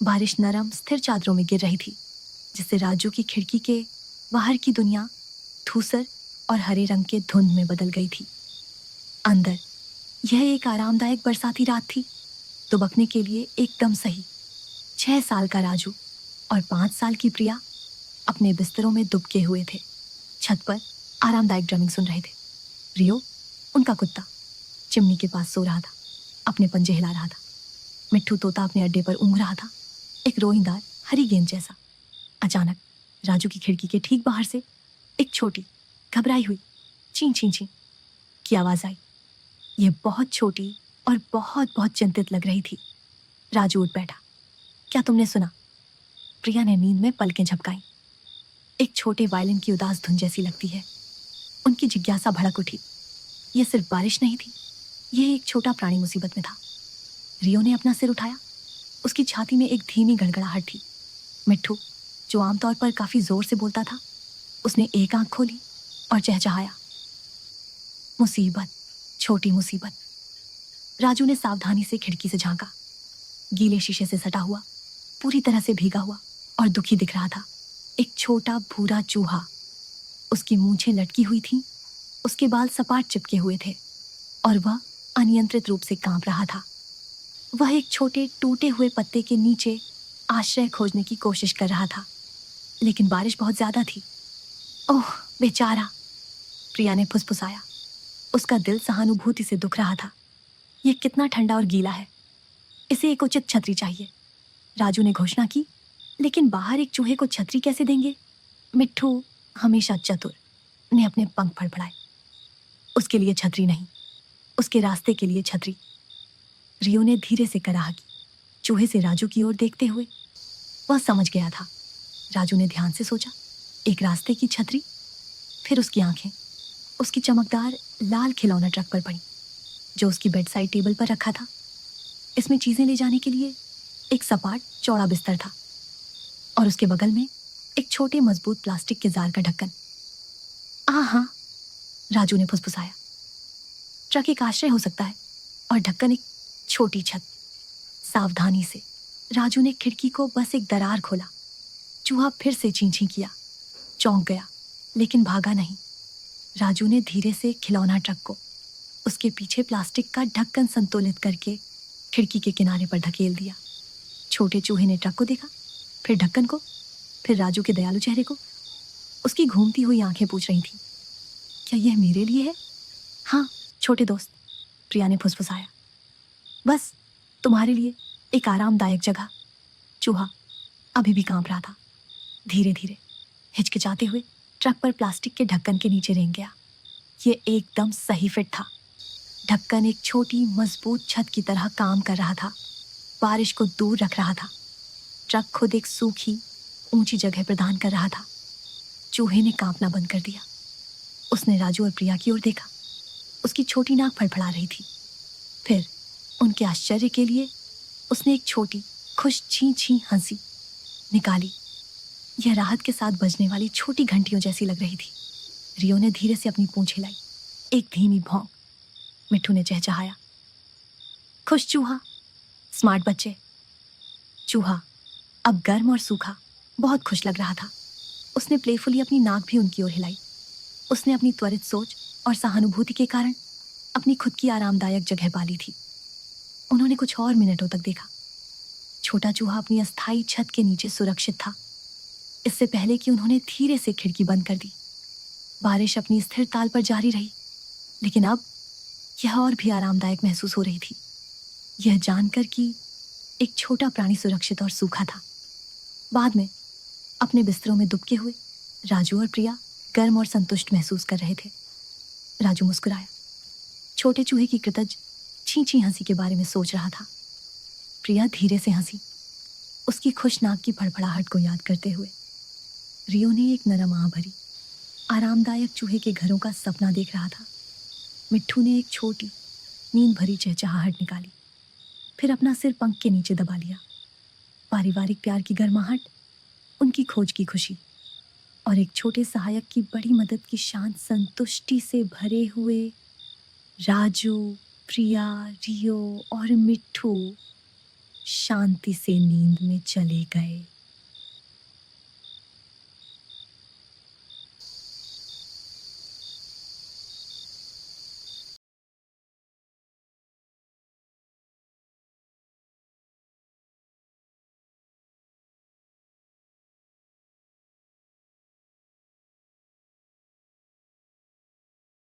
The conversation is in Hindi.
बारिश नरम स्थिर चादरों में गिर रही थी, जिससे राजू की खिड़की के बाहर की दुनिया धूसर और हरे रंग के धुंध में बदल गई थी। अंदर यह एक आरामदायक बरसाती रात थी, दुबकने के लिए एकदम सही। 6 साल का राजू और 5 साल की प्रिया अपने बिस्तरों में दुबके हुए थे। छत पर आरामदायक ड्रमिंग सुन रहे थे। रियो, उनका कुत्ता, चिमनी के पास सो रहा था, अपने पंजे हिला रहा था। मिट्ठू तोता अपने अड्डे पर ऊँघ रहा था, एक रोईंदार हरी गेंद जैसा। अचानक राजू की खिड़की के ठीक बाहर से एक छोटी घबराई हुई ची ची ची की आवाज आई। ये बहुत छोटी और बहुत बहुत चिंतित लग रही थी। राजू उठ बैठा। क्या तुमने सुना? प्रिया ने नींद में पलकें झपकाई। एक छोटे वायलिन की उदास धुन जैसी लगती है। उनकी जिज्ञासा भड़क उठी। यह सिर्फ बारिश नहीं थी, यह एक छोटा प्राणी मुसीबत में था। रियो ने अपना सिर उठाया। उसकी छाती में एक धीमी गड़गड़ाहट थी। मिट्ठू, जो आमतौर पर काफी जोर से बोलता था, उसने एक आंख खोली और चहचहाया। मुसीबत, छोटी मुसीबत। राजू ने सावधानी से खिड़की से झांका। गीले शीशे से सटा हुआ, पूरी तरह से भीगा हुआ और दुखी दिख रहा था एक छोटा भूरा चूहा। उसकी मूंछें लटकी हुई थीं, उसके बाल सपाट चिपके हुए थे और वह अनियंत्रित रूप से कांप रहा था। वह एक छोटे टूटे हुए पत्ते के नीचे आश्रय खोजने की कोशिश कर रहा था, लेकिन बारिश बहुत ज्यादा थी। ओह बेचारा, प्रिया ने फुसफुसाया। उसका दिल सहानुभूति से दुख रहा था। यह कितना ठंडा और गीला है, इसे एक उचित छतरी चाहिए। राजू ने घोषणा की, लेकिन बाहर एक चूहे को छतरी कैसे देंगे? मिट्ठू, हमेशा चतुर, ने अपने पंख फड़फड़ाए। उसके लिए छतरी नहीं, उसके रास्ते के लिए छतरी। रियो ने धीरे से कराह की, चूहे से राजू की ओर देखते हुए। वह समझ गया था। राजू ने ध्यान से सोचा, एक रास्ते की छतरी। फिर उसकी आंखें उसकी चमकदार लाल खिलौना ट्रक पर पड़ी, जो उसकी बेड साइड टेबल पर रखा था। इसमें चीजें ले जाने के लिए एक सपाट चौड़ा बिस्तर था और उसके बगल में एक छोटे मजबूत प्लास्टिक के जार का ढक्कन। हाँ, राजू ने फुसफुसाया। ट्रक एक आश्रय हो सकता है और ढक्कन एक छोटी छत। सावधानी से राजू ने खिड़की को बस एक दरार खोला। चूहा फिर से ची ची किया। चौंक गया, लेकिन भागा नहीं। राजू ने धीरे से खिलौना ट्रक को उसके पीछे प्लास्टिक का ढक्कन संतुलित करके खिड़की के किनारे पर धकेल दिया। छोटे चूहे ने ट्रक को देखा, फिर ढक्कन को, फिर राजू के दयालु चेहरे को। उसकी घूमती हुई आंखें पूछ रही थीं, क्या यह मेरे लिए है? हाँ छोटे दोस्त, प्रिया ने फुसफुसाया। बस तुम्हारे लिए एक आरामदायक जगह। चूहा अभी भी कांप रहा था। धीरे धीरे हिचकिचाते हुए ट्रक पर प्लास्टिक के ढक्कन के नीचे रेंग गया। ये एकदम सही फिट था। ढक्कन एक छोटी मजबूत छत की तरह काम कर रहा था, बारिश को दूर रख रहा था। ट्रक खुद एक सूखी ऊंची जगह प्रदान कर रहा था। चूहे ने कांपना बंद कर दिया। उसने राजू और प्रिया की ओर देखा। उसकी छोटी नाक फड़फड़ा रही थी। फिर उनके आश्चर्य के लिए उसने एक छोटी खुश छी छी हंसी निकाली। यह राहत के साथ बजने वाली छोटी घंटियों जैसी लग रही थी। रियो ने धीरे से अपनी पूंछ हिलाई। एक धीमी भौंक। मिट्ठू ने चहचहाया। खुश चूहा, स्मार्ट बच्चे। चूहा अब गर्म और सूखा बहुत खुश लग रहा था। उसने प्लेफुली अपनी नाक भी उनकी ओर हिलाई। उसने अपनी त्वरित सोच और सहानुभूति के कारण अपनी खुद की आरामदायक जगह पाली थी। उन्होंने कुछ और मिनटों तक देखा। छोटा चूहा अपनी अस्थायी छत के नीचे सुरक्षित था, इससे पहले कि उन्होंने धीरे से खिड़की बंद कर दी। बारिश अपनी स्थिर ताल पर जारी रही, लेकिन अब यह और भी आरामदायक महसूस हो रही थी, यह जानकर कि एक छोटा प्राणी सुरक्षित और सूखा था। बाद में अपने बिस्तरों में दुबके हुए राजू और प्रिया गर्म और संतुष्ट महसूस कर रहे थे। राजू मुस्कुराया। छोटे चूहे की कृतज छी छी हंसी के बारे में सोच रहा था। प्रिया धीरे से हंसी, उसकी खुश नाक की फड़फड़ाहट को याद करते हुए। रियो ने एक नरम आह भरी आरामदायक चूहे के घरों का सपना देख रहा था। मिट्ठू ने एक छोटी नींद भरी चहचहाहट निकाली, फिर अपना सिर पंख के नीचे दबा लिया। पारिवारिक प्यार की गर्माहट, उनकी खोज की खुशी और एक छोटे सहायक की बड़ी मदद की शांत संतुष्टि से भरे हुए राजू, प्रिया, रियो और मिट्ठू शांति से नींद में चले गए।